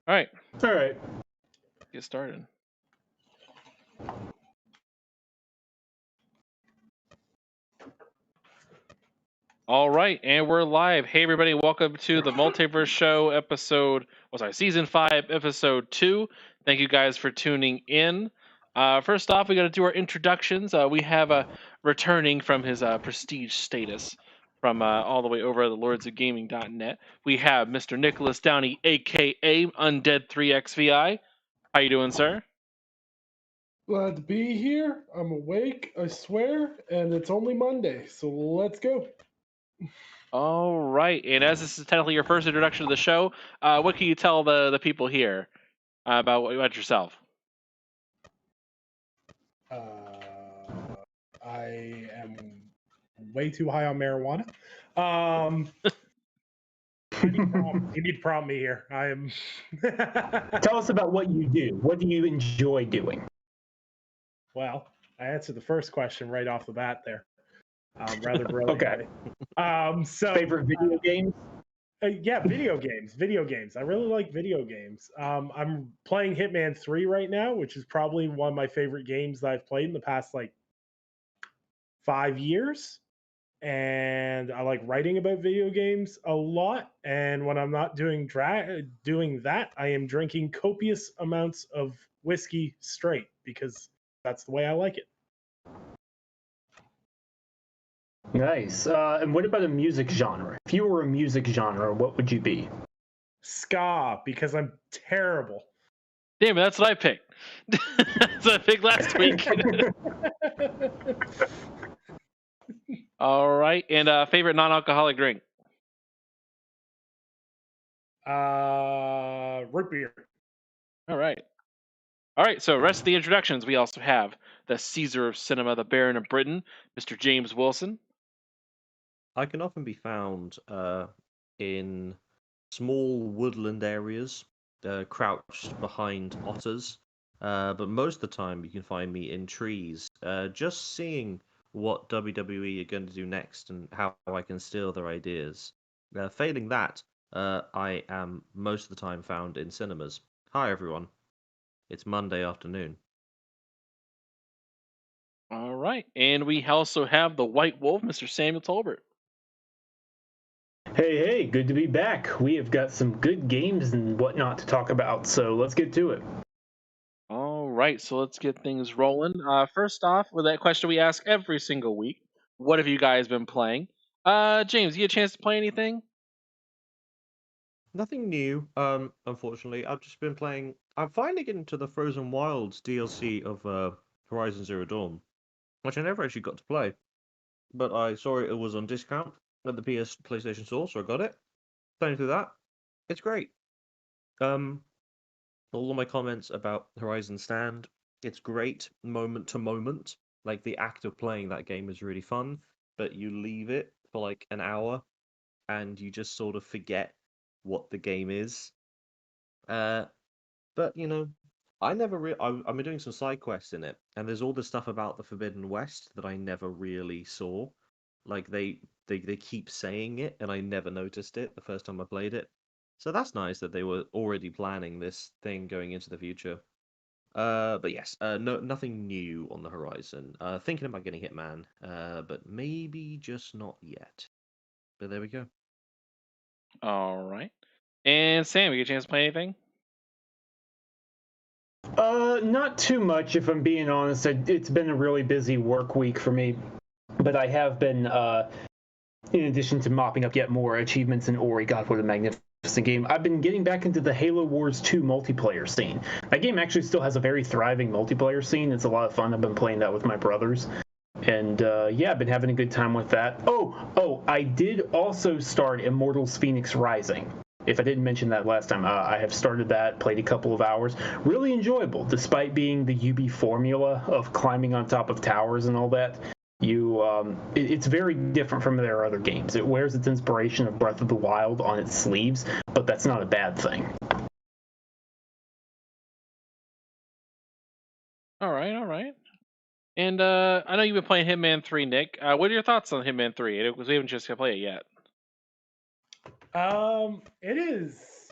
All right, All right. get started. All right, and we're live. Hey, everybody, welcome to the Multiverse Show Season 5, Episode 2. Thank you guys for tuning in. First off, we got to do our introductions. We have returning from his prestige status from all the way over at the lordsofgaming.net. We have Mr. Nicholas Downey, a.k.a. Undead3XVI. How you doing, sir? Glad to be here. I'm awake, I swear, and it's only Monday, so let's go. All right, and as this is technically your first introduction to the show, what can you tell the people here about yourself? I am way too high on marijuana. You need to prompt me here. I am. Tell us about what you do. What do you enjoy doing? Well, I answered the first question right off the bat there. Rather brilliantly. Okay. So favorite video games? Yeah, video games. Video games. I really like video games. I'm playing Hitman 3 right now, which is probably one of my favorite games that I've played in the past 5 years. And I like writing about video games a lot. And when I'm not doing that, I am drinking copious amounts of whiskey straight because that's the way I like it. Nice. And what about a music genre? If you were a music genre, what would you be? Ska, because I'm terrible. Damn it, that's what I picked. That's what I picked last week. All right, and favorite non-alcoholic drink? Root beer. All right. All right, so rest of the introductions, we also have the Caesar of Cinema, the Baron of Britain, Mr. James Wilson. I can often be found in small woodland areas, crouched behind otters, but most of the time you can find me in trees, just seeing what WWE are going to do next and how I can steal their ideas. Failing that, I am most of the time found in cinemas. Hi everyone, it's Monday afternoon. All right, and we also have the White Wolf, Mr. Samuel Tolbert. Hey, good to be back. We have got some good games and whatnot to talk about, so let's get to it. All right, so let's get things rolling. First off, with that question we ask every single week, what have you guys been playing? James, you get a chance to play anything? Nothing new, unfortunately. I've just been playing. I'm finally getting to the Frozen Wilds DLC of Horizon Zero Dawn, which I never actually got to play, but I saw it was on discount at the PlayStation Store, so I got it. Playing through that, it's great. All of my comments about Horizon stand. It's great moment to moment. Like the act of playing that game is really fun, but you leave it for like an hour, and you just sort of forget what the game is. But you know, I never I've been doing some side quests in it, and there's all this stuff about the Forbidden West that I never really saw. Like they keep saying it, and I never noticed it the first time I played it. So that's nice that they were already planning this thing going into the future. But yes, nothing new on the horizon. Thinking about getting Hitman, but maybe just not yet. But there we go. All right. And Sam, you get a chance to play anything? Not too much, if I'm being honest. It's been a really busy work week for me, but I have been, in addition to mopping up yet more achievements in Ori, God, what a magnificent game, I've been getting back into the Halo Wars 2 multiplayer scene. That game actually still has a very thriving multiplayer scene. It's a lot of fun. I've been playing that with my brothers. And yeah, I've been having a good time with that. Oh, I did also start Immortals Phoenix Rising. If I didn't mention that last time, I have started that, played a couple of hours. Really enjoyable, despite being the UB formula of climbing on top of towers and all that. It's very different from their other games. It wears its inspiration of Breath of the Wild on its sleeves, but that's not a bad thing. All right. And I know you've been playing Hitman 3, Nick. What are your thoughts on Hitman 3? Because we haven't just play it yet. It is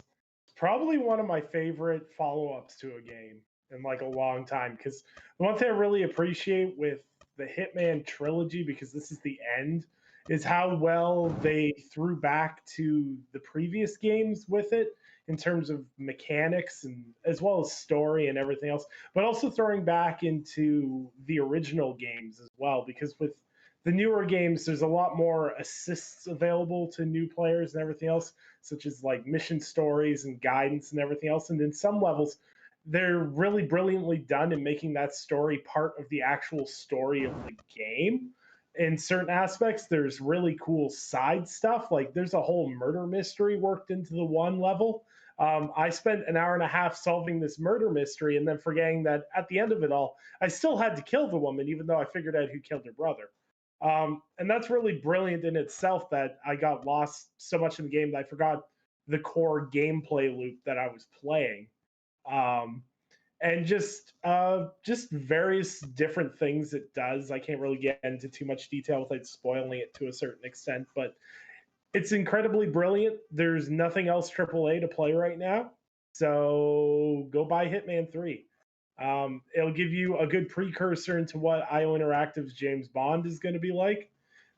probably one of my favorite follow-ups to a game in like a long time. Because the one thing I really appreciate with the Hitman trilogy, because this is the end, is how well they threw back to the previous games with it in terms of mechanics and as well as story and everything else, but also throwing back into the original games as well. Because with the newer games, there's a lot more assists available to new players and everything else, such as like mission stories and guidance and everything else. And in some levels, they're really brilliantly done in making that story part of the actual story of the game. In certain aspects, there's really cool side stuff. Like there's a whole murder mystery worked into the one level. I spent an hour and a half solving this murder mystery and then forgetting that at the end of it all, I still had to kill the woman, even though I figured out who killed her brother. And that's really brilliant in itself that I got lost so much in the game that I forgot the core gameplay loop that I was playing. Um, and just various different things it does. I can't really get into too much detail without spoiling it to a certain extent, but it's incredibly brilliant. There's nothing else AAA to play right now, so go buy Hitman 3. It'll give you a good precursor into what IO Interactive's James Bond is going to be like,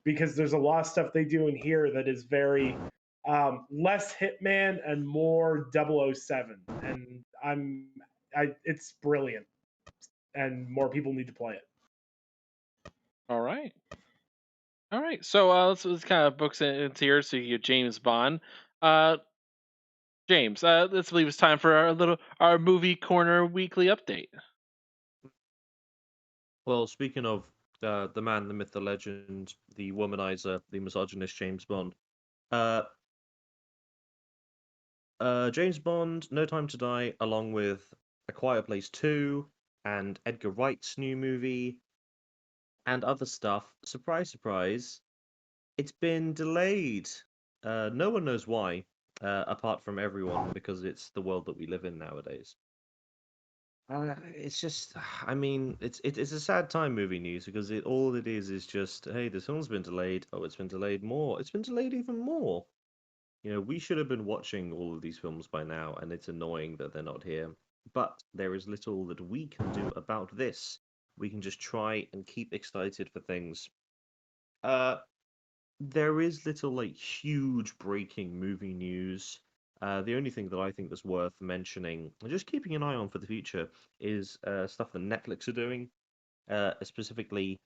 because there's a lot of stuff they do in here that is very less Hitman and more 007, and it's brilliant, and more people need to play it. All right. All right. So let's kind of books into here so you get James Bond. Uh, James, let's believe it's time for our movie corner weekly update. Well, speaking of the man, the myth, the legend, the womanizer, the misogynist James Bond, uh, James Bond, No Time to Die, along with A Quiet Place 2 and Edgar Wright's new movie and other stuff, surprise, surprise, it's been delayed. No one knows why, apart from everyone, because it's the world that we live in nowadays. It's just, I mean, it's a sad time, movie news, because all it is just, hey, this film's been delayed. Oh, it's been delayed more. It's been delayed even more. You know, we should have been watching all of these films by now, and it's annoying that they're not here. But there is little that we can do about this. We can just try and keep excited for things. There is little, like, huge breaking movie news. The only thing that I think that's worth mentioning, and just keeping an eye on for the future, is stuff that Netflix are doing. Specifically,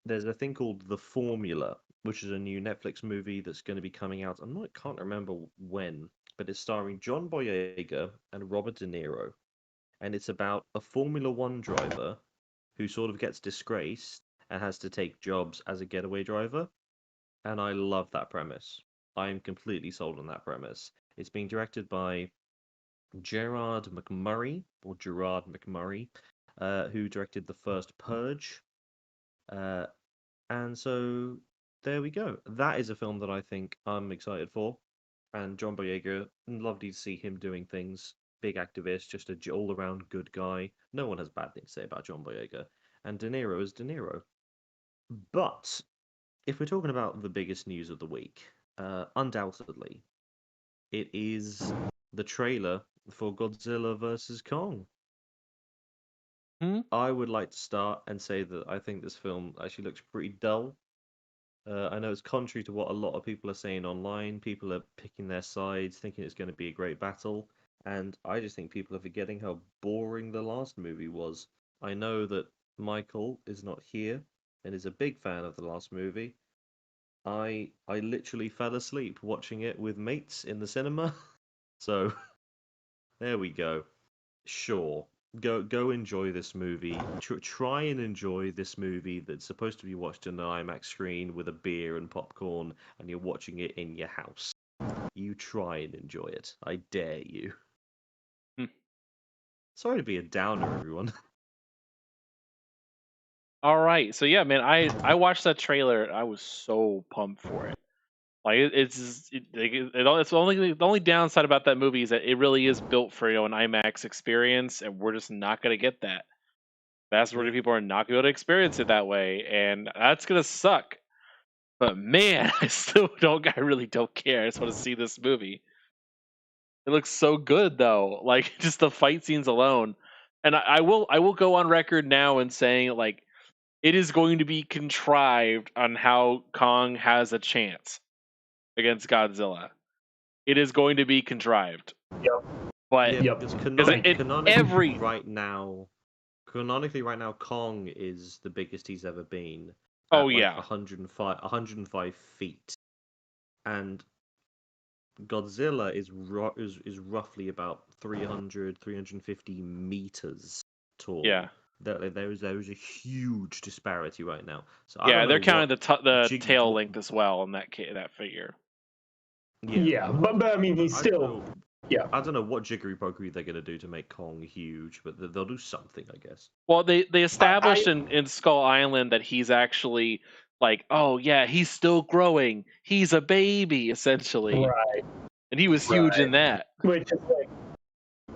there's a thing called The Formula, which is a new Netflix movie that's going to be coming out. Can't remember when, but it's starring John Boyega and Robert De Niro, and it's about a Formula One driver who sort of gets disgraced and has to take jobs as a getaway driver. And I love that premise. I am completely sold on that premise. It's being directed by Gerard McMurray, who directed the first Purge. And so there we go. That is a film that I think I'm excited for. And John Boyega, lovely to see him doing things. Big activist, just a all-around good guy. No one has bad things to say about John Boyega. And De Niro is De Niro. But if we're talking about the biggest news of the week, undoubtedly, it is the trailer for Godzilla vs. Kong. I would like to start and say that I think this film actually looks pretty dull. I know it's contrary to what a lot of people are saying online. People are picking their sides, thinking it's going to be a great battle. And I just think people are forgetting how boring the last movie was. I know that Michael is not here and is a big fan of the last movie. I literally fell asleep watching it with mates in the cinema. So there we go. Sure. Go enjoy this movie. Try and enjoy this movie that's supposed to be watched on an IMAX screen with a beer and popcorn, and you're watching it in your house. You try and enjoy it. I dare you. Sorry to be a downer, everyone. All right. So yeah, man, I watched that trailer. I was so pumped for it. Like it's the only downside about that movie is that it really is built for an IMAX experience, and we're just not gonna get that. Vast majority of people are not gonna be able to experience it that way, and that's gonna suck. But man, I really don't care. I just want to see this movie. It looks so good though, like just the fight scenes alone. And I will go on record now and saying like it is going to be contrived on how Kong has a chance against Godzilla. It is going to be contrived. Yep. But Yeah, because canonically right now, Kong is the biggest he's ever been. Oh, at, yeah. 105 feet, and Godzilla is roughly about 350 meters tall. Yeah. There is a huge disparity right now. So yeah, they're counting the tail length as well in that figure. Yeah, but I mean, he's still. Yeah. I don't know what jiggery pokery they're going to do to make Kong huge, but they'll do something, I guess. Well, they established in Skull Island that he's actually like, oh yeah, he's still growing. He's a baby, essentially. Right. And he was huge in that. Which is like,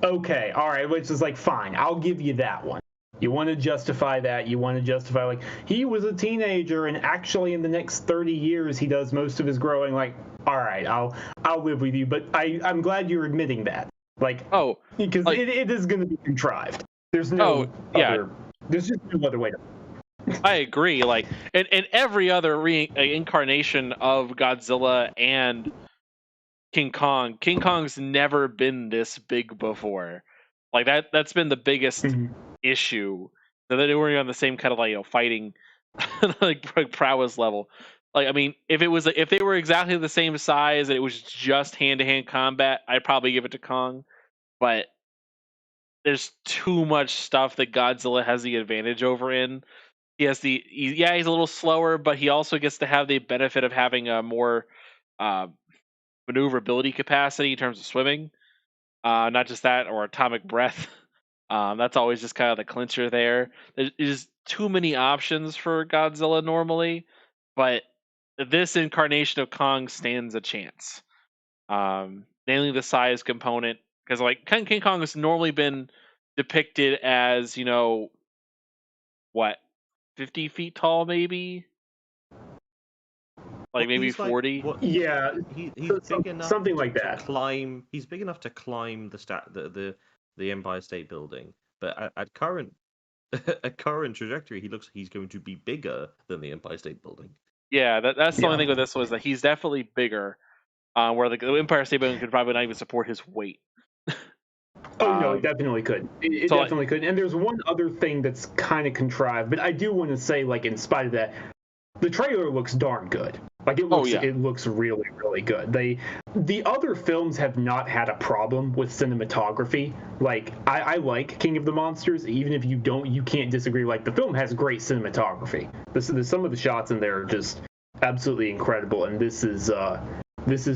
okay, all right, which is like, fine, I'll give you that one. You want to justify that. You want to justify, like, he was a teenager, and actually in the next 30 years, he does most of his growing. Like, all right, I'll live with you. But I'm glad you're admitting that. Like, because like, it is going to be contrived. There's no there's just no other way to. I agree. Like, and every other incarnation of Godzilla and King Kong's never been this big before. Like that's been the biggest issue. That they were on the same kind of like fighting like prowess level. Like I mean, if they were exactly the same size and it was just hand-to-hand combat, I'd probably give it to Kong. But there's too much stuff that Godzilla has the advantage over in. He's a little slower, but he also gets to have the benefit of having a more maneuverability capacity in terms of swimming. Not just that, or atomic breath. That's always just kind of the clincher there. There's too many options for Godzilla normally, but this incarnation of Kong stands a chance. Mainly the size component, because like King Kong has normally been depicted as, 50 feet tall, maybe? Like maybe 40? Yeah, he's big enough something like that. He's big enough to climb the Empire State Building, but at current trajectory, he's going to be bigger than the Empire State Building. Yeah, that's the only thing with this was that he's definitely bigger. Where the Empire State Building could probably not even support his weight. No, it definitely could. It definitely could. And there's one other thing that's kind of contrived, but I do want to say, like, in spite of that, the trailer looks darn good. Like, it looks really, really good. The other films have not had a problem with cinematography. Like, I like King of the Monsters, even if you can't disagree. Like, the film has great cinematography. Some of the shots in there are just absolutely incredible, and this is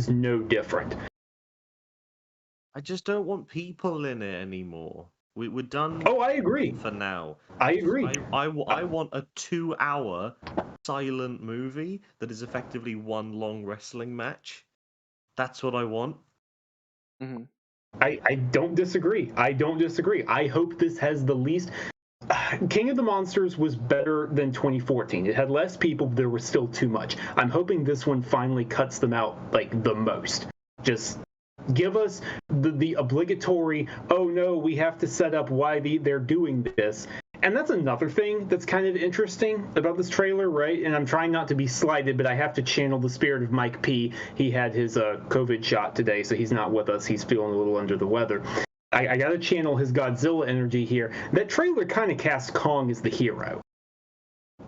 no different. I just don't want people in it anymore. We're done. Oh, I agree. For now. I agree. I want a 2-hour silent movie that is effectively one long wrestling match. That's what I want. Mm-hmm. I don't disagree. I hope this has the least. King of the Monsters was better than 2014. It had less people, but there was still too much. I'm hoping this one finally cuts them out like the most. Just give us the obligatory, oh no, we have to set up why they're doing this. And that's another thing that's kind of interesting about this trailer, right? And I'm trying not to be slighted, but I have to channel the spirit of Mike P. He had his COVID shot today, so he's not with us. He's feeling a little under the weather. I got to channel his Godzilla energy here. That trailer kind of cast Kong as the hero.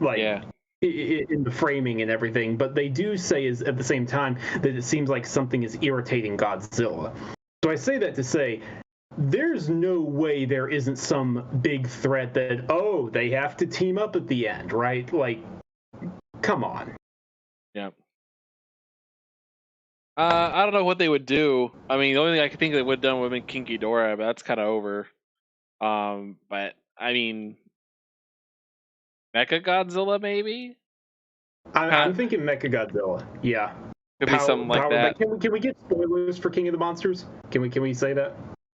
Like, in the framing and everything, but they do say is at the same time that it seems like something is irritating Godzilla. So I say that to say there's no way there isn't some big threat that, they have to team up at the end, right? Like, come on. Yeah. I don't know what they would do. I mean, the only thing I could think they would have done would have been King Ghidorah, but that's kind of over. But I mean, Mecha Godzilla, maybe? I'm thinking Mecha Godzilla. Yeah. Could be something like that. Can we get spoilers for King of the Monsters? Can we say that?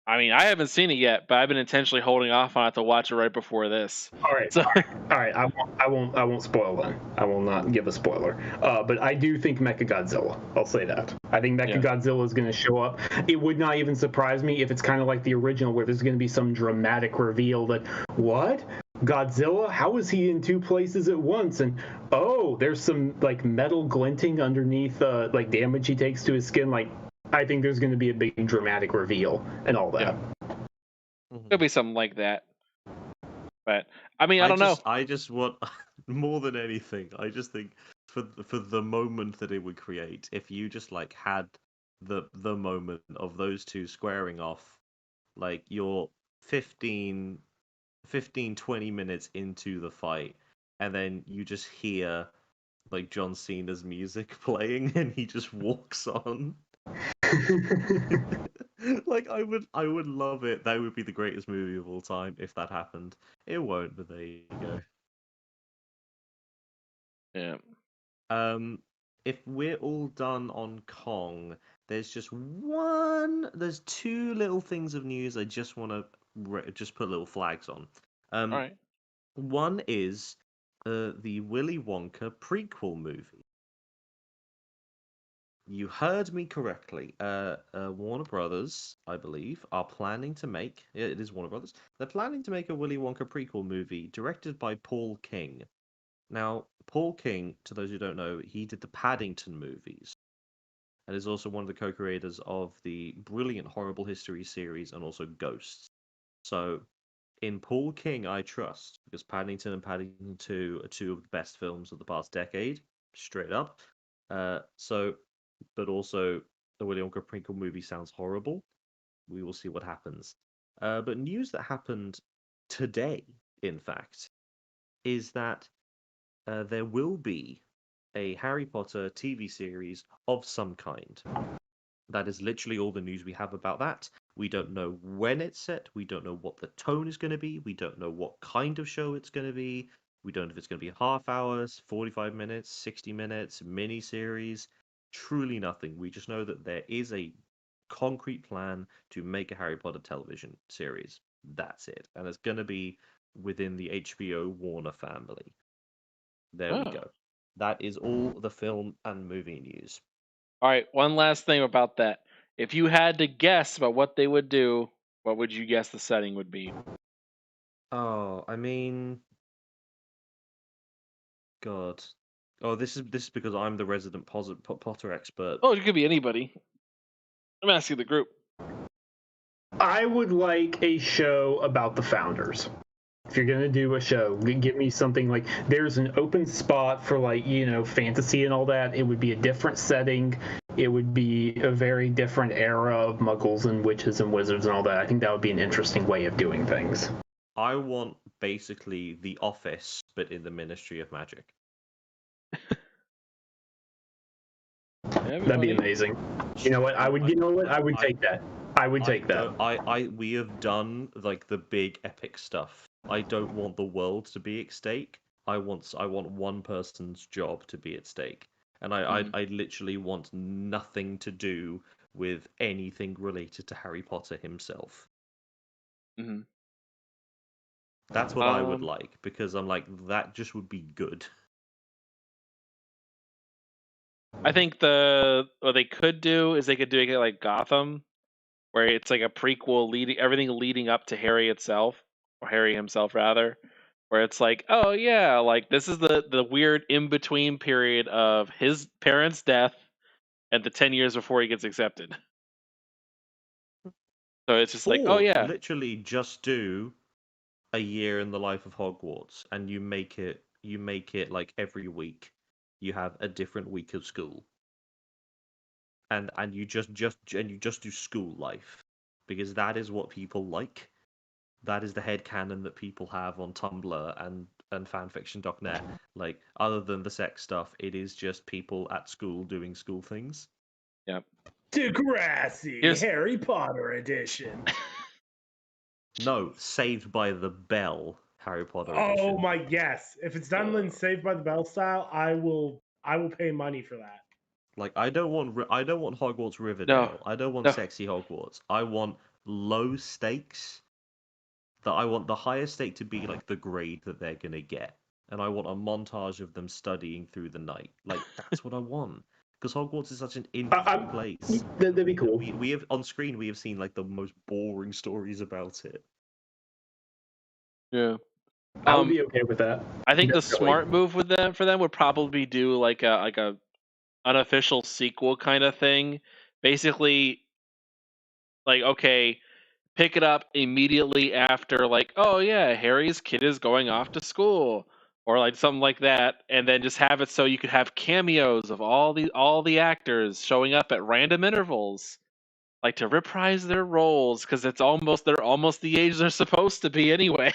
I mean, I haven't seen it yet, but I've been intentionally holding off on it to watch it right before this. All right, So, all right. I won't spoil then. I will not give a spoiler. But I do think Mechagodzilla. I'll say that. I think Mechagodzilla is going to show up. It would not even surprise me if it's kind of like the original, where there's going to be some dramatic reveal that what Godzilla? How is he in two places at once? And oh, there's some like metal glinting underneath, like damage he takes to his skin. Like I think there's going to be a big dramatic reveal and all that. Yeah. Could be something like that. But I mean, I don't know. I just want more than anything. I just think for the moment that it would create, if you just like had the moment of those two squaring off, like you're 15, 20 minutes into the fight, and then you just hear like John Cena's music playing, and he just walks on. Like I would love it. That would be the greatest movie of all time if that happened. It won't, but there you go. Yeah. If we're all done on Kong, there's two little things of news I just want to just put little flags on. All right. One is the Willy Wonka prequel movie. You heard me correctly. Warner Brothers, I believe, are planning to make. It is Warner Brothers. They're planning to make a Willy Wonka prequel movie directed by Paul King. Now, Paul King, to those who don't know, he did the Paddington movies, and is also one of the co-creators of the brilliant Horrible History series and also Ghosts. So, in Paul King, I trust, because Paddington and Paddington 2 are two of the best films of the past decade, straight up. But also, the Willy Wonka prequel movie sounds horrible. We will see what happens. But news that happened today, in fact, is that there will be a Harry Potter TV series of some kind. That is literally all the news we have about that. We don't know when it's set. We don't know what the tone is going to be. We don't know what kind of show it's going to be. We don't know if it's going to be half hours, 45 minutes, 60 minutes, mini series. Truly nothing. We just know that there is a concrete plan to make a Harry Potter television series. That's it. And it's going to be within the HBO Warner family. There we go. That is all the film and movie news. All right, one last thing about that. If you had to guess about what they would do, what would you guess the setting would be? Oh, I mean, God. Oh, this is because I'm the resident Potter expert. Oh, it could be anybody. I'm asking the group. I would like a show about the founders. If you're gonna do a show, give me something like there's an open spot for like fantasy and all that. It would be a different setting. It would be a very different era of muggles and witches and wizards and all that. I think that would be an interesting way of doing things. I want basically The Office, but in the Ministry of Magic. That'd be amazing. You know what? I would take that. I would take that. We have done like the big epic stuff. I don't want the world to be at stake. I want one person's job to be at stake. And I literally want nothing to do with anything related to Harry Potter himself. Mm-hmm. That's what I would like, because I'm like, that just would be good. I think what they could do is they could do it like Gotham, where it's like a prequel everything leading up to Harry itself, or Harry himself rather, where it's like, oh yeah, like this is the weird in between period of his parents' death and the 10 years before he gets accepted. So it's just like, oh yeah, literally just do a year in the life of Hogwarts, and you make it like every week you have a different week of school, and you just do school life, because that is what people like. That is the headcanon that people have on Tumblr and fanfiction.net. Like, other than the sex stuff, it is just people at school doing school things. Yep. Degrassi, Harry Potter edition. No, Saved by the Bell Harry Potter edition. Oh my yes! If it's done in Saved by the Bell style, I will pay money for that. Like, I don't want Hogwarts Riverdale. No. I don't want sexy Hogwarts. I want low stakes. That I want the highest stake to be like the grade that they're gonna get, and I want a montage of them studying through the night. Like that's what I want, because Hogwarts is such an interesting place. That'd be cool. We have on screen we have seen like the most boring stories about it. Yeah. I would be okay with that. I think the Definitely. smart move for them would probably do like a unofficial sequel kind of thing. Basically, like, okay, pick it up immediately after, like, oh yeah, Harry's kid is going off to school, or like something like that, and then just have it so you could have cameos of all the actors showing up at random intervals, like to reprise their roles, because they're almost the age they're supposed to be anyway.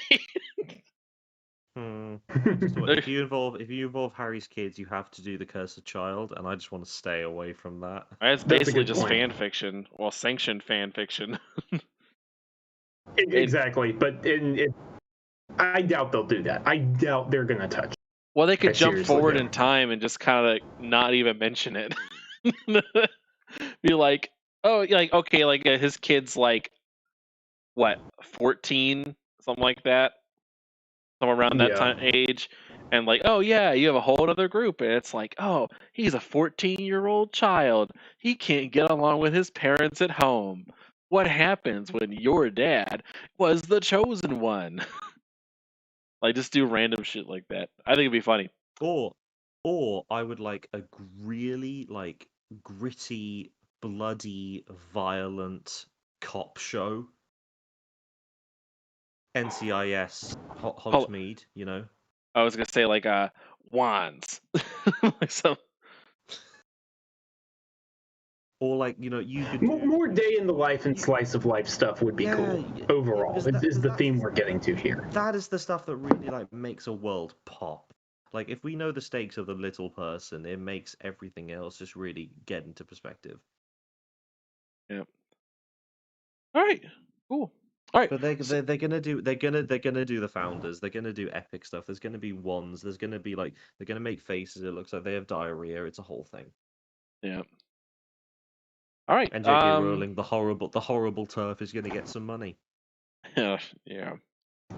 If you involve Harry's kids, you have to do the Cursed Child, and I just want to stay away from that. It's That's a basically good just point. fan fiction, well, sanctioned fan fiction. Exactly, but I doubt they'll do that. I doubt they're gonna touch. Well, they could I jump seriously forward do. in time and just kind of not even mention it. Be like, oh, like, okay, like his kid's like, what, 14, something like that, somewhere around that time age, and like, oh yeah, you have a whole other group, and it's like, oh, he's a 14-year-old child. He can't get along with his parents at home. What happens when your dad was the chosen one? Like, just do random shit like that. I think it'd be funny. Or I would like a really like gritty, bloody, violent cop show. NCIS Hogsmeade, you know. I was gonna say like wands, like some. Or like, you know, you could More day in the life and slice of life stuff would be cool. Overall, is the theme we're getting to here. That is the stuff that really like makes a world pop. Like if we know the stakes of the little person, it makes everything else just really get into perspective. Yeah. All right. Cool. All right. But they're gonna do the founders. They're gonna do epic stuff. There's gonna be wands. There's gonna be like they're gonna make faces. It looks like they have diarrhea. It's a whole thing. Yeah. All right. And J.K. Rowling, the horrible turf is gonna get some money. Yeah.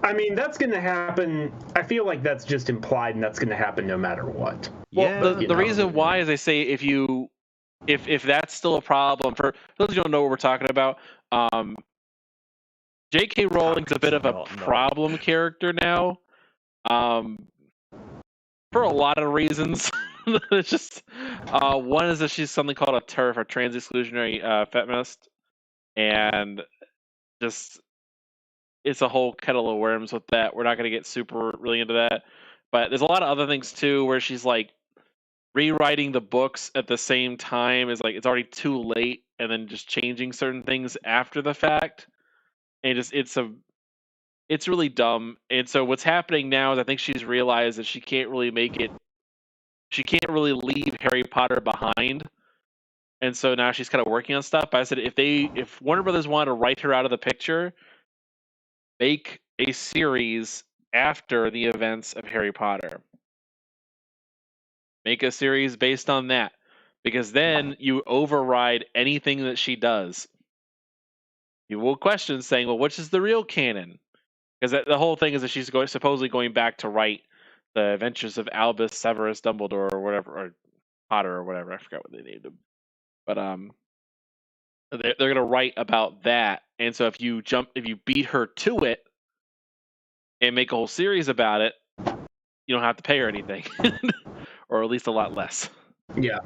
I mean, that's going to happen. I feel like that's just implied, and that's going to happen no matter what. Well, the reason why is they say if that's still a problem, for those who don't know what we're talking about, J.K. Rowling's a bit of a problem character now, for a lot of reasons. It's just one is that she's something called a TERF, a trans exclusionary feminist, and just it's a whole kettle of worms with that. We're not going to get super really into that, but there's a lot of other things too where she's like rewriting the books at the same time is like it's already too late, and then just changing certain things after the fact, and it's really dumb. And so what's happening now is I think she's realized that she can't really leave Harry Potter behind, and so now she's kind of working on stuff. But I said if Warner Brothers wanted to write her out of the picture, make a series after the events of Harry Potter. Make a series based on that, because then you override anything that she does. You will question saying, well, which is the real canon? Because the whole thing is that she's supposedly going back to write the Adventures of Albus Severus Dumbledore or whatever, or Potter or whatever. I forgot what they named him. But they're going to write about that. And so if you beat her to it and make a whole series about it, you don't have to pay her anything, or at least a lot less. Yeah.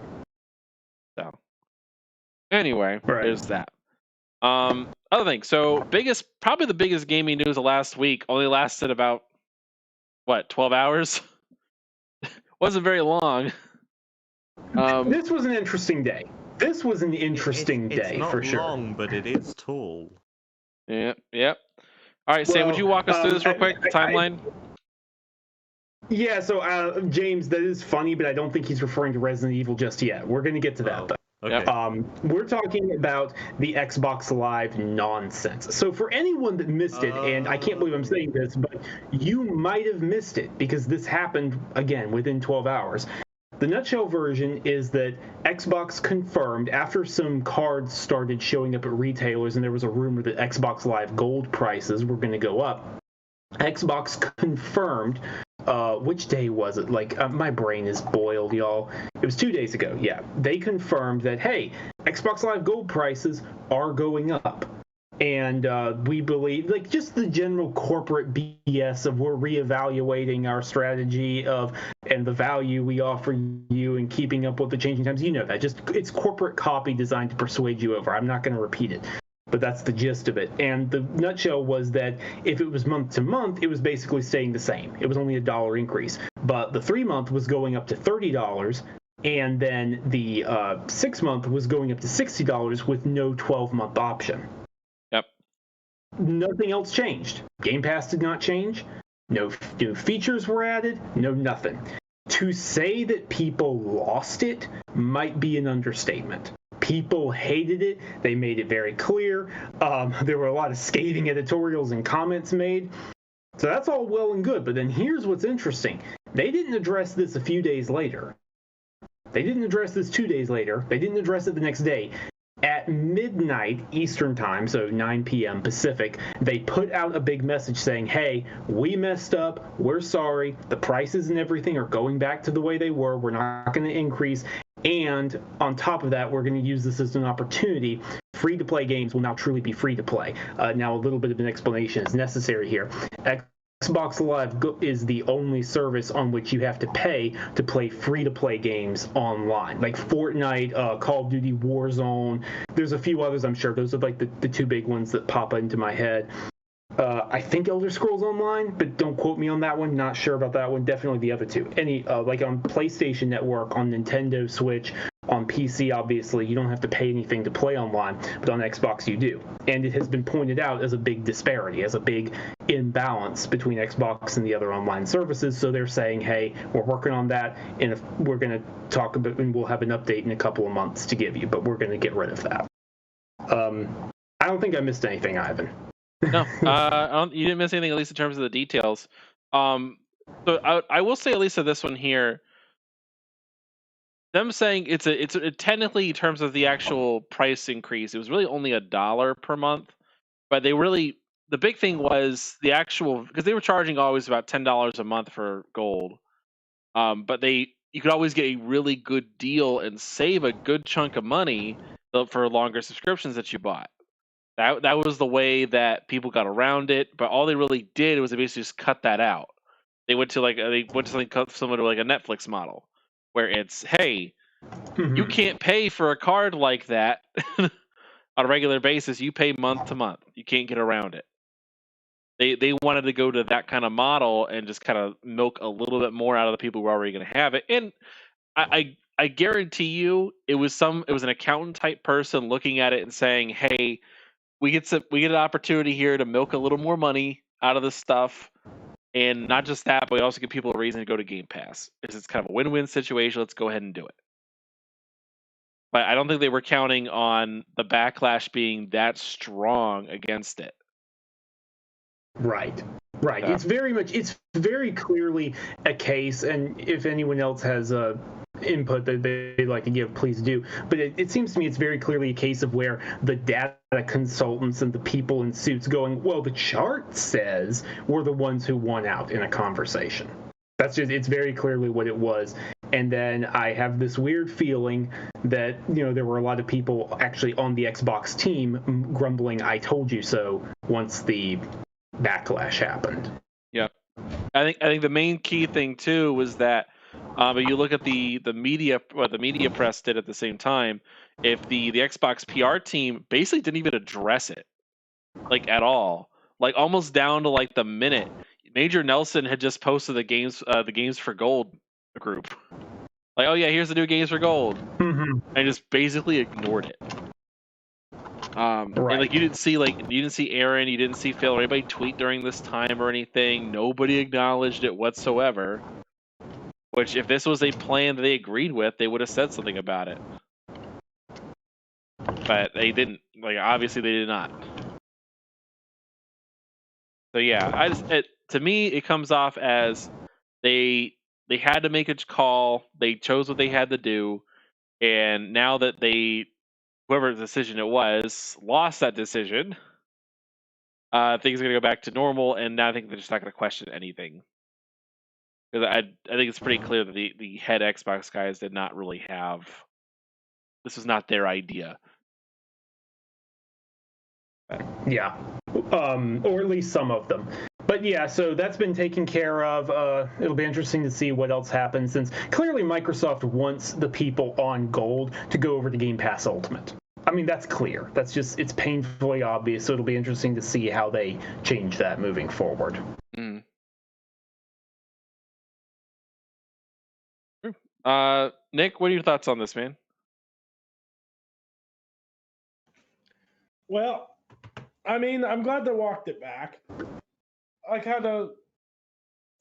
So anyway, Right. There's that. Other thing. So probably the biggest gaming news of last week only lasted about 12 hours. Wasn't very long. This was an interesting day. This was an interesting day for sure. It's not long, but it is tall. Yep. All right, Sam, would you walk us through this real quick? The timeline. Yeah. So James, that is funny, but I don't think he's referring to Resident Evil just yet. We're going to get to that though. Okay. We're talking about the Xbox Live nonsense. So for anyone that missed it, and I can't believe I'm saying this, but you might have missed it because this happened again within 12 hours. The nutshell version is that Xbox confirmed after some cards started showing up at retailers and there was a rumor that Xbox Live Gold prices were going to go up. Xbox confirmed, which day was it? My brain is boiled, y'all. It was 2 days ago, yeah. They confirmed that, hey, Xbox Live Gold prices are going up. And we believe, just the general corporate BS of we're reevaluating our strategy and the value we offer you and keeping up with the changing times. You know that. It's corporate copy designed to persuade you over. I'm not going to repeat it, but that's the gist of it. And the nutshell was that if it was month to month, it was basically staying the same. It was only a $1 increase. But the 3-month was going up to $30, and then the 6-month was going up to $60 with no 12-month option. Nothing else changed. Game Pass did not change. No new features were added. No nothing. To say that people lost it might be an understatement. People hated it. They made it very clear. There were a lot of scathing editorials and comments made. So that's all well and good. But then here's what's interesting. They didn't address this a few days later. They didn't address this 2 days later. They didn't address it the next day. At midnight Eastern time, so 9 p.m. Pacific, they put out a big message saying, hey, we messed up. We're sorry. The prices and everything are going back to the way they were. We're not going to increase. And on top of that, we're going to use this as an opportunity. Free-to-play games will now truly be free-to-play. Now, a little bit of an explanation is necessary here. Xbox Live is the only service on which you have to pay to play free-to-play games online, like Fortnite, Call of Duty Warzone. There's a few others, I'm sure. Those are like the two big ones that pop into my head. I think Elder Scrolls Online, but don't quote me on that one. Not sure about that one. Definitely the other two. Like on PlayStation Network, on Nintendo Switch, on PC, obviously, you don't have to pay anything to play online, but on Xbox you do. And it has been pointed out as a big disparity, as a big imbalance between Xbox and the other online services. So they're saying, hey, we're working on that, and if we're going to talk about, and we'll have an update in a couple of months to give you, but we're going to get rid of that. I don't think I missed anything, Ivan. No, you didn't miss anything, at least in terms of the details. So I will say, at least of this one here, them saying it's technically, in terms of the actual price increase, it was really only $1 per month, but the big thing was the actual, because they were charging always about $10 a month for gold, but you could always get a really good deal and save a good chunk of money for longer subscriptions that you bought. That was the way that people got around it, but all they really did was they basically just cut that out. They went to something similar to like a Netflix model, where it's, hey, you can't pay for a card like that on a regular basis. You pay month to month. You can't get around it. They wanted to go to that kind of model and just kind of milk a little bit more out of the people who are already going to have it. And I guarantee you, it was an accountant type person looking at it and saying, hey, we get an opportunity here to milk a little more money out of this stuff, and not just that, but we also give people a reason to go to Game Pass. It's kind of a win-win situation. Let's go ahead and do it. But I don't think they were counting on the backlash being that strong against it. Right. Yeah. It's very clearly a case, and if anyone else has input that they'd like to give, please do. But it seems to me it's very clearly a case of where the data consultants and the people in suits going, well, the chart says we're the ones who won out in a conversation. It's very clearly what it was. And then I have this weird feeling that, there were a lot of people actually on the Xbox team grumbling, I told you so, once the backlash happened. Yeah. I think the main key thing too was that but you look at the media, what the media press did at the same time. If the Xbox PR team basically didn't even address it, like at all, like almost down to like the minute. Major Nelson had just posted the games for gold group, like, oh yeah, here's the new games for gold, and just basically ignored it. Right. And like you didn't see Aaron, you didn't see Phil or anybody tweet during this time or anything. Nobody acknowledged it whatsoever. Which, if this was a plan that they agreed with, they would have said something about it. But they didn't. Like, obviously, they did not. So yeah, to me, it comes off as they they had to make a call. They chose what they had to do, and now that whoever decision it was lost that decision, things are gonna go back to normal, and now I think they're just not gonna question anything. Because I think it's pretty clear that the head Xbox guys did not really have. This was not their idea. Yeah, or at least some of them. But yeah, so that's been taken care of. It'll be interesting to see what else happens, since clearly Microsoft wants the people on Gold to go over to Game Pass Ultimate. I mean, that's clear. It's painfully obvious, so it'll be interesting to see how they change that moving forward. Mm. Nick, what are your thoughts on this, man? Well, I mean, I'm glad they walked it back. I kind of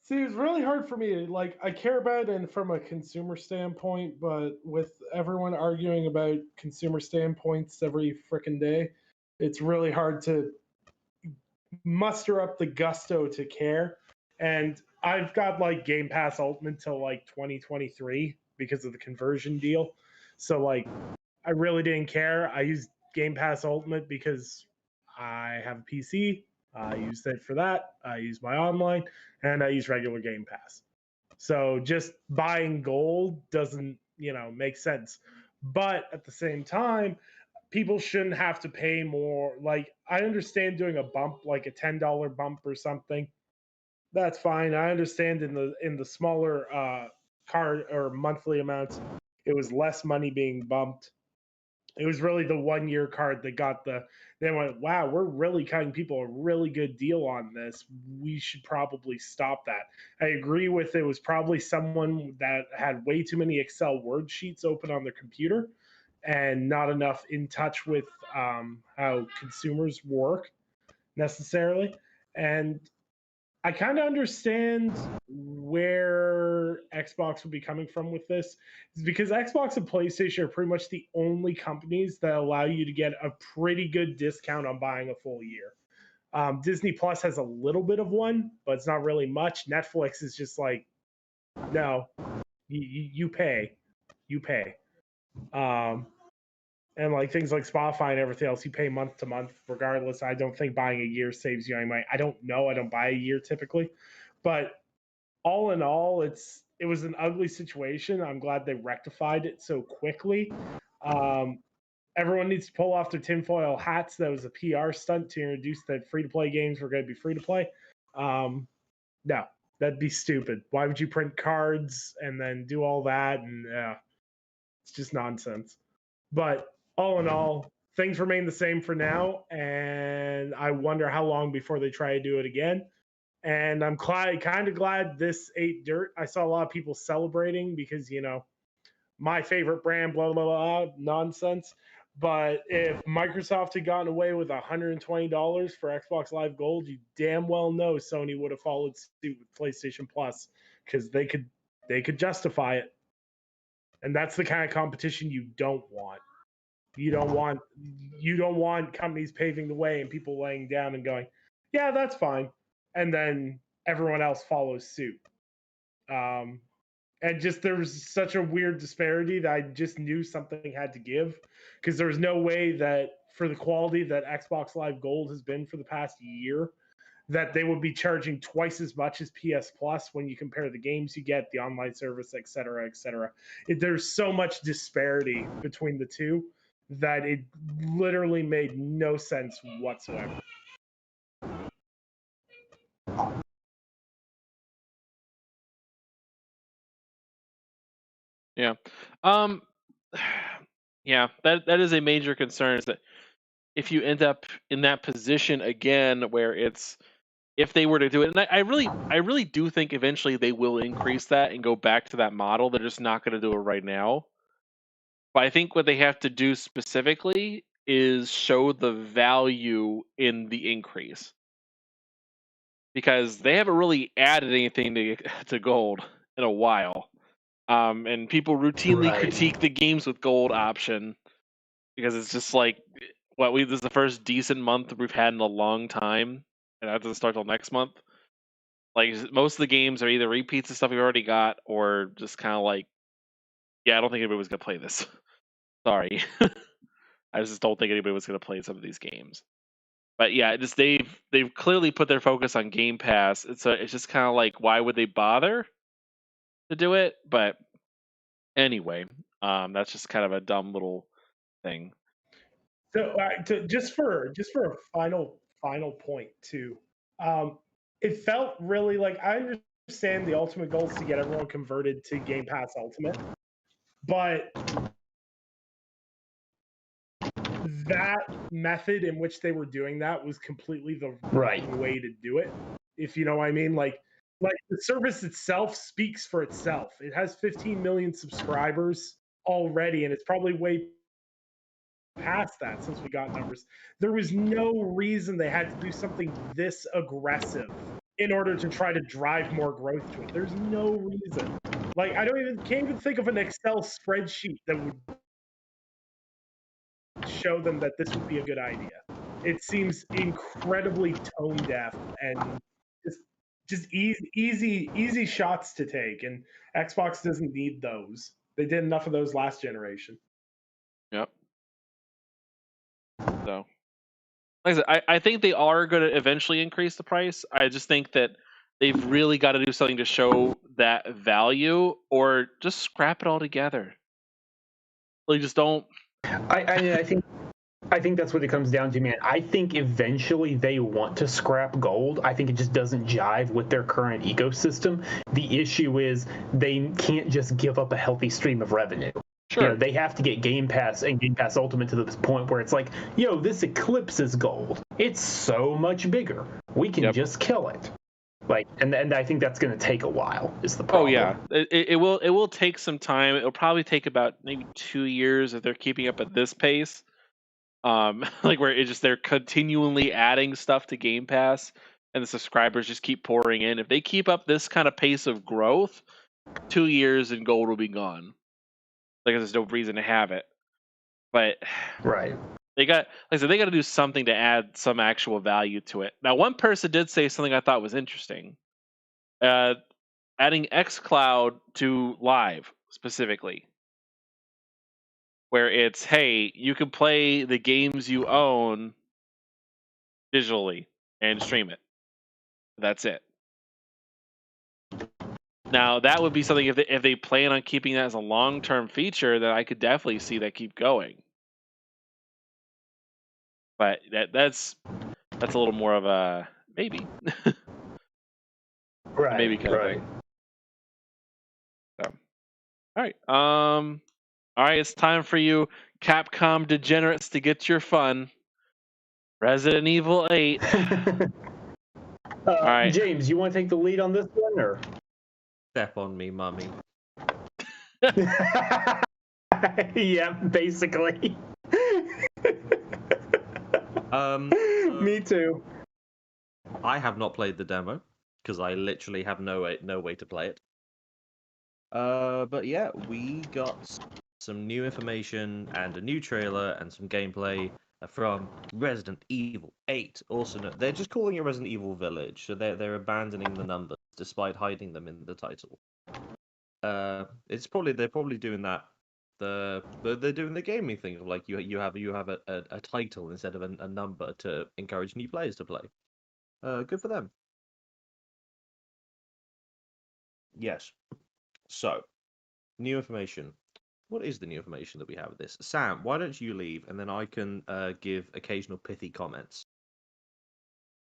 see. It's really hard for me. Like, I care about it from a consumer standpoint, but with everyone arguing about consumer standpoints every freaking day, it's really hard to muster up the gusto to care. And I've got like Game Pass Ultimate till like 2023 because of the conversion deal. So like, I really didn't care. I used Game Pass Ultimate because I have a PC. I used it for that. I use my online, and I use regular Game Pass. So just buying gold doesn't, make sense. But at the same time, people shouldn't have to pay more. Like, I understand doing a bump, like a $10 bump or something. That's fine. I understand in the smaller card or monthly amounts, it was less money being bumped. It was really the 1 year card that got they went, wow, we're really cutting people a really good deal on this. We should probably stop that. I agree with it was probably someone that had way too many Excel word sheets open on their computer and not enough in touch with how consumers work necessarily. And I kind of understand where Xbox would be coming from with this. It's because Xbox and PlayStation are pretty much the only companies that allow you to get a pretty good discount on buying a full year. Disney Plus has a little bit of one, but it's not really much. Netflix is just like, no, you pay. You pay. And like things like Spotify and everything else, you pay month to month regardless. I don't think buying a year saves you any money. I don't know. I don't buy a year typically, but all in all, it was an ugly situation. I'm glad they rectified it so quickly. Everyone needs to pull off their tinfoil hats. That was a PR stunt to introduce that free to play games were going to be free to play. No, that'd be stupid. Why would you print cards and then do all that? And it's just nonsense. But all in all, things remain the same for now, and I wonder how long before they try to do it again. And I'm kind of glad this ate dirt. I saw a lot of people celebrating because, my favorite brand, blah, blah, blah, nonsense. But if Microsoft had gotten away with $120 for Xbox Live Gold, you damn well know Sony would have followed suit with PlayStation Plus because they could justify it. And that's the kind of competition you don't want. You don't want companies paving the way and people laying down and going, yeah, that's fine, and then everyone else follows suit. And just there was such a weird disparity that I just knew something had to give, because there was no way that for the quality that Xbox Live Gold has been for the past year, that they would be charging twice as much as PS Plus when you compare the games you get, the online service, et cetera, et cetera. There's so much disparity between the two that it literally made no sense whatsoever. Yeah. Yeah, that is a major concern, is that if you end up in that position again where if they were to do it, and I really do think eventually they will increase that and go back to that model. They're just not going to do it right now. But I think what they have to do specifically is show the value in the increase, because they haven't really added anything to gold in a while. And people routinely critique the games with gold option because it's just like, this is the first decent month we've had in a long time, and that doesn't start till next month. Like most of the games are either repeats of stuff we already got, or just kind of like, yeah, I don't think anybody was gonna play this. Sorry, I just don't think anybody was gonna play some of these games. But yeah, just they've clearly put their focus on Game Pass. It's just kind of like, why would they bother to do it? But anyway, that's just kind of a dumb little thing. So just for a final point too, it felt really like I understand the ultimate goal is to get everyone converted to Game Pass Ultimate, but that method in which they were doing that was completely the wrong way to do it. If you know what I mean, like the service itself speaks for itself. It has 15 million subscribers already, and it's probably way past that since we got numbers. There was no reason they had to do something this aggressive in order to try to drive more growth to it. There's no reason. Like can't even think of an Excel spreadsheet that would show them that this would be a good idea. It seems incredibly tone deaf and just easy shots to take, and Xbox doesn't need those. They did enough of those last generation. Yep. So, like I said, I think they are going to eventually increase the price. I just think that they've really got to do something to show that value, or just scrap it all together. Like, just don't. I think that's what it comes down to, man. I think eventually they want to scrap gold. I think it just doesn't jive with their current ecosystem. The issue is they can't just give up a healthy stream of revenue. Sure. You know, they have to get Game Pass and Game Pass Ultimate to this point where it's like, yo, this eclipses gold. It's so much bigger. We can just kill it. Like, and I think that's going to take a while. Is the problem? Oh yeah, it will take some time. It'll probably take about maybe 2 years if they're keeping up at this pace. Like where they're continually adding stuff to Game Pass, and the subscribers just keep pouring in. If they keep up this kind of pace of growth, 2 years and gold will be gone. Like there's no reason to have it. But right, they got to do something to add some actual value to it. Now, one person did say something I thought was interesting. Adding xCloud to Live specifically, where it's, hey, you can play the games you own digitally and stream it. That's it. Now, that would be something if they plan on keeping that as a long-term feature, then I could definitely see that keep going. But that's a little more of a maybe. Right. Maybe kind of thing. So, all right. All right, it's time for you Capcom degenerates to get your fun. Resident Evil 8. All right. James, you want to take the lead on this one, or? Step on me, mummy. Yeah, basically. Me too. I have not played the demo because I literally have no way to play it. But yeah, we got some new information and a new trailer and some gameplay from Resident Evil 8. Also, they're just calling it Resident Evil Village, so they're abandoning the numbers despite hiding them in the title. They're probably doing that. They're doing the gaming thing of like you have a title instead of a number to encourage new players to play. Good for them. Yes. So, new information. What is the new information that we have with this? Sam, why don't you leave, and then I can give occasional pithy comments.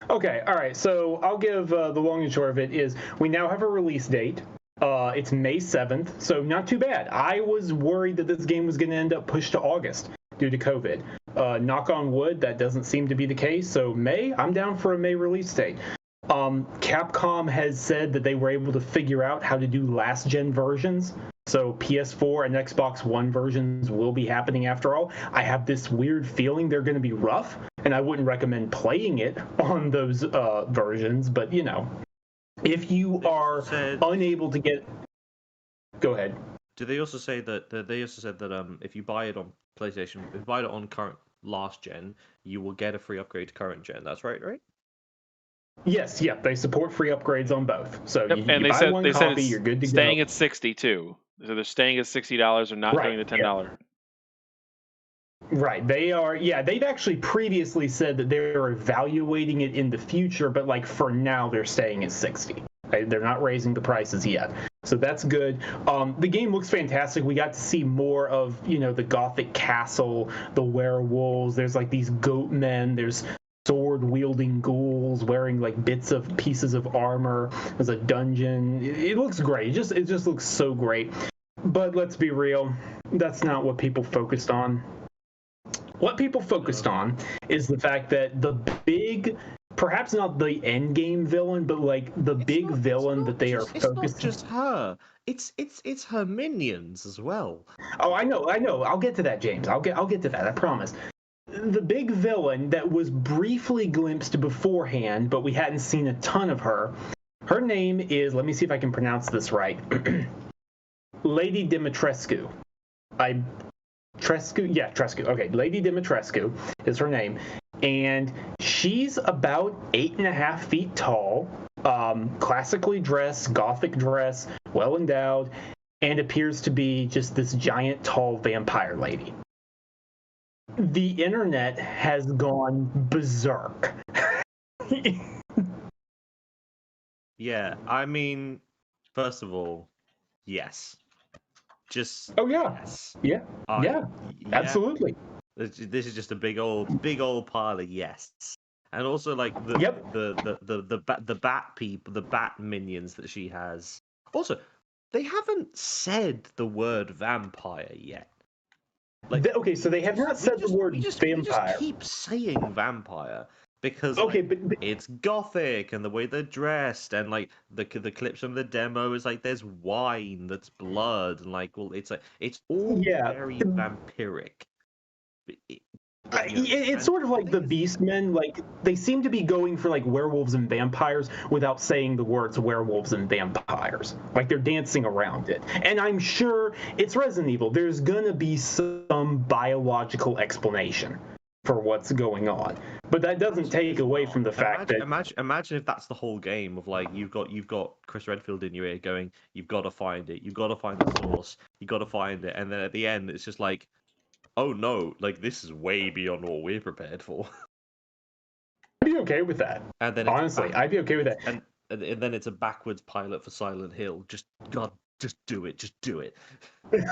Okay, all right. So I'll give the long and short of it is we now have a release date. It's May 7th, so not too bad. I was worried that this game was going to end up pushed to August due to COVID. Knock on wood, that doesn't seem to be the case. So May, I'm down for a May release date. Capcom has said that they were able to figure out how to do last-gen versions. So PS4 and Xbox One versions will be happening after all. I have this weird feeling they're going to be rough, and I wouldn't recommend playing it on those versions. But, you know, if you are unable to get... Go ahead. Did they also say that if you buy it on PlayStation, if you buy it on current last gen, you will get a free upgrade to current gen? That's right? Yes, yeah, they support free upgrades on both. So Yep, and you buy one copy, you're good to staying go. at 60 too. So they're staying at $60. They're not doing the $10. Right. They are, yeah, they've actually previously said that they're evaluating it in the future, but like for now, they're staying at 60. They're not raising the prices yet. So that's good. The game looks fantastic. We got to see more of, the Gothic castle, the werewolves. There's like these goat men. There's sword-wielding ghouls wearing like pieces of armor. There's a dungeon. It looks great. It just looks so great. But let's be real, that's not what people focused on. What people focused on is the fact that the big, perhaps not the end game villain, but like the big villain that they are focused. It's not just her. It's her minions as well. Oh, I know. I'll get to that, James. I'll get to that. I promise. The big villain that was briefly glimpsed beforehand, but we hadn't seen a ton of her. Her name is, let me see if I can pronounce this right. Lady Dimitrescu. Trescu. Okay, Lady Dimitrescu is her name, and she's about 8.5 feet tall, classically dressed, Gothic dress, well endowed, and appears to be just this giant, tall vampire lady. The internet has gone berserk. Yeah, I mean, first of all, yes. Just yes. Yeah, absolutely. This is just a big old pile of yes. And also like the bat people, the bat minions that she has. Also, they haven't said the word vampire yet. Like, so they have not said the word vampire. We just keep saying vampire because it's gothic and the way they're dressed and like the clips from the demo is like there's wine that's blood and like it's all very vampiric. It's sort of like the Beastmen. Like they seem to be going for like werewolves and vampires without saying the words werewolves and vampires. Like they're dancing around it. And I'm sure it's Resident Evil. There's gonna be some biological explanation for what's going on, but that doesn't take away from the fact that imagine if that's the whole game of like you've got Chris Redfield in your ear going, you've got to find it, you've got to find the source, you've got to find it, and then at the end it's just like, oh no, like this is way beyond what we're prepared for. I'd be okay with that. And then honestly, I'd be okay with that. And then it's a backwards pilot for Silent Hill. Just do it.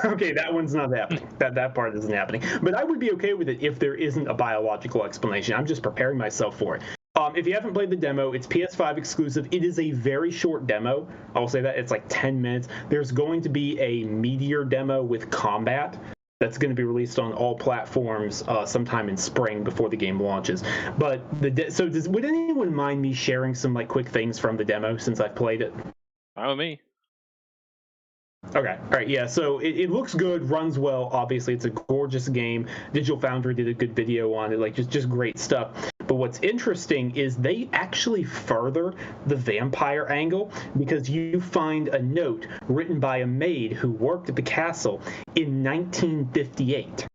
Okay, that one's not happening. That part isn't happening. But I would be okay with it if there isn't a biological explanation. I'm just preparing myself for it. If you haven't played the demo, it's PS5 exclusive. It is a very short demo. I'll say that. It's like 10 minutes. There's going to be a meteor demo with combat that's going to be released on all platforms sometime in spring before the game launches. But would anyone mind me sharing some like quick things from the demo since I've played it? Fine with me. Okay. All right. Yeah. So it looks good, runs well. Obviously, it's a gorgeous game. Digital Foundry did a good video on it. Like just great stuff. But what's interesting is they actually further the vampire angle because you find a note written by a maid who worked at the castle in 1958.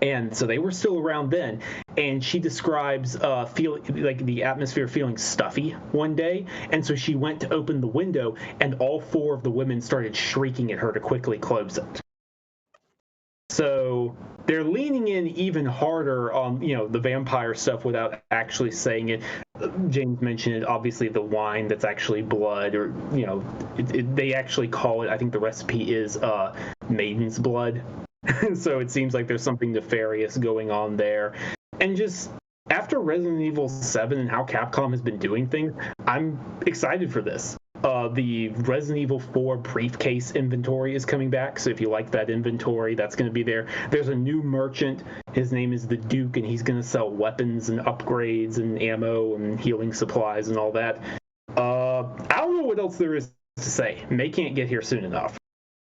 And so they were still around then, and she describes like the atmosphere feeling stuffy one day, and so she went to open the window, and all 4 of the women started shrieking at her to quickly close it. So they're leaning in even harder on the vampire stuff without actually saying it. James mentioned it. Obviously, the wine that's actually blood, or they actually call it. I think the recipe is maiden's blood. So it seems like there's something nefarious going on there. And just after Resident Evil 7 and how Capcom has been doing things, I'm excited for this. The Resident Evil 4 briefcase inventory is coming back, so if you like that inventory, that's going to be there. There's a new merchant. His name is the Duke, and he's going to sell weapons and upgrades and ammo and healing supplies and all that. I don't know what else there is to say. May can't get here soon enough.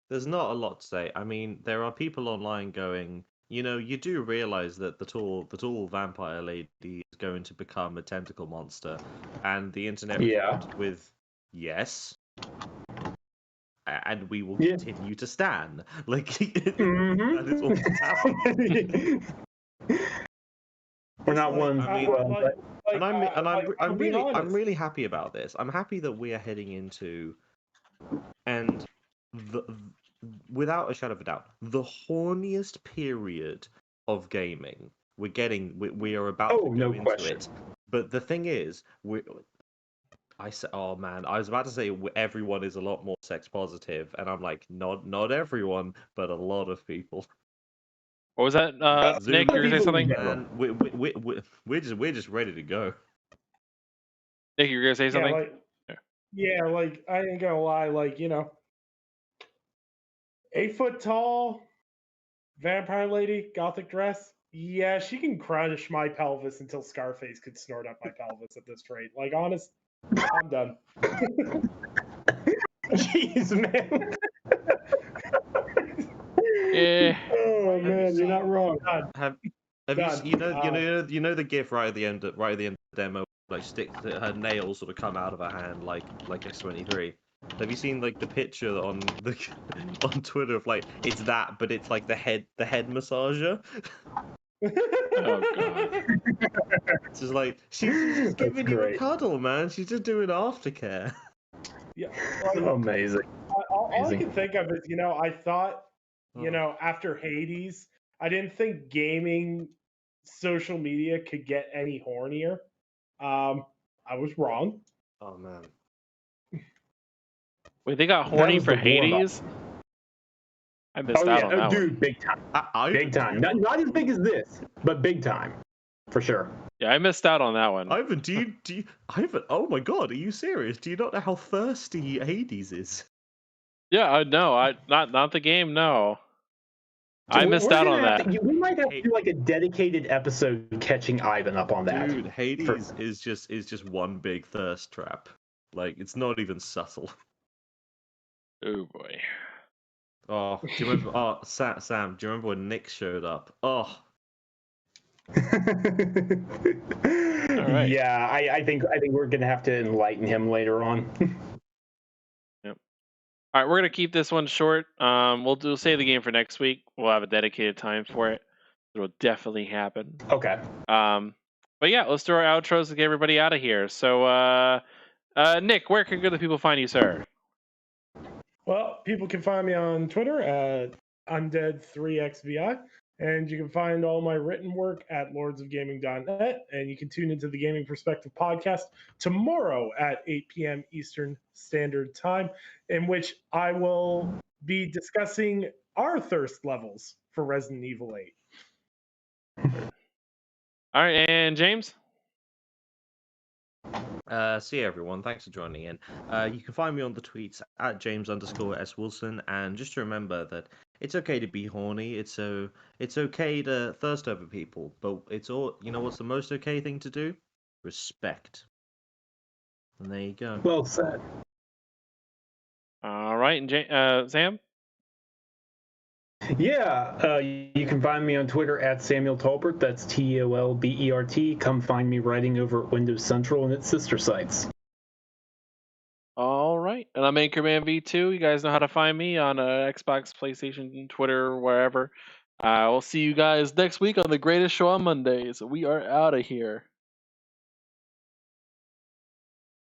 There's not a lot to say. I mean, there are people online going, you do realize that the tall vampire lady is going to become a tentacle monster, and the internet responded with, yes, and we will continue to stand. Like, that is all that's happening. We're not one. like, and I'm being really honest. really happy about this. I'm happy that we are heading into, and without a shadow of a doubt, the horniest period of gaming. We are about to go no into question. it. But the thing is, I said, oh man, I was about to say everyone is a lot more sex positive, and I'm like, not everyone, but a lot of people. What was that, Nick? You're gonna say something? Man, we're just ready to go. Nick, you're gonna say something? Like I ain't gonna lie, like 8 foot tall, vampire lady, gothic dress. Yeah, she can crush my pelvis until Scarface could snort up my pelvis at this rate. Like, honest, I'm done. Jeez, man. Yeah. Oh man, you're not wrong. Have God, you know the gif right at the end of the demo, like her nails sort of come out of her hand like X-23. Have you seen like the picture on on Twitter of like it's that, but it's like the head massager? Oh god. It's just like she's giving you a great. cuddle, man. She's just doing aftercare. Yeah, like, Amazing. all I Amazing. can think of is, I thought, after Hades, I didn't think gaming social media could get any hornier. I was wrong. Oh man. Wait, they got That horny was for the warm-up. Hades? I missed Oh out yeah, on that dude, one. big time. Big Big time. Not as big as this, but big time, for sure. Yeah, I missed out on that one. Ivan, Ivan? Oh my God, are you serious? Do you not know how thirsty Hades is? Yeah, no, not the game. No, So I missed we're out gonna on have that. to- we might have to do like a dedicated episode catching Ivan up on that. Dude, Hades is just one big thirst trap. Like it's not even subtle. Oh boy. Oh, do you remember? Oh, Sam, do you remember when Nick showed up? Oh, right. Yeah, I think we're gonna have to enlighten him later on. Yep. All right, we're gonna keep this one short. We'll save the game for next week. We'll have a dedicated time for it. It'll definitely happen. Okay. But yeah, let's do our outros to get everybody out of here. So, Nick, where can good people find you, sir? Well, people can find me on Twitter at undead3xvi, and you can find all my written work at lordsofgaming.net, and you can tune into the Gaming Perspective podcast tomorrow at 8 p.m. Eastern Standard Time, in which I will be discussing our thirst levels for Resident Evil 8. All right, and James? see you everyone. Thanks for joining in. You can find me on the tweets at James_S Wilson, and just to remember that it's okay to be horny. It's okay to thirst over people, but it's all what's the most okay thing to do? Respect. And there you go. Well said. All right, and Sam? Yeah, you can find me on Twitter at Samuel Tolbert. That's TOLBERT. Come find me writing over at Windows Central and its sister sites. All right, and I'm Anchorman V2. You guys know how to find me on Xbox, PlayStation, Twitter, wherever. We'll see you guys next week on the Greatest Show on Mondays. We are out of here.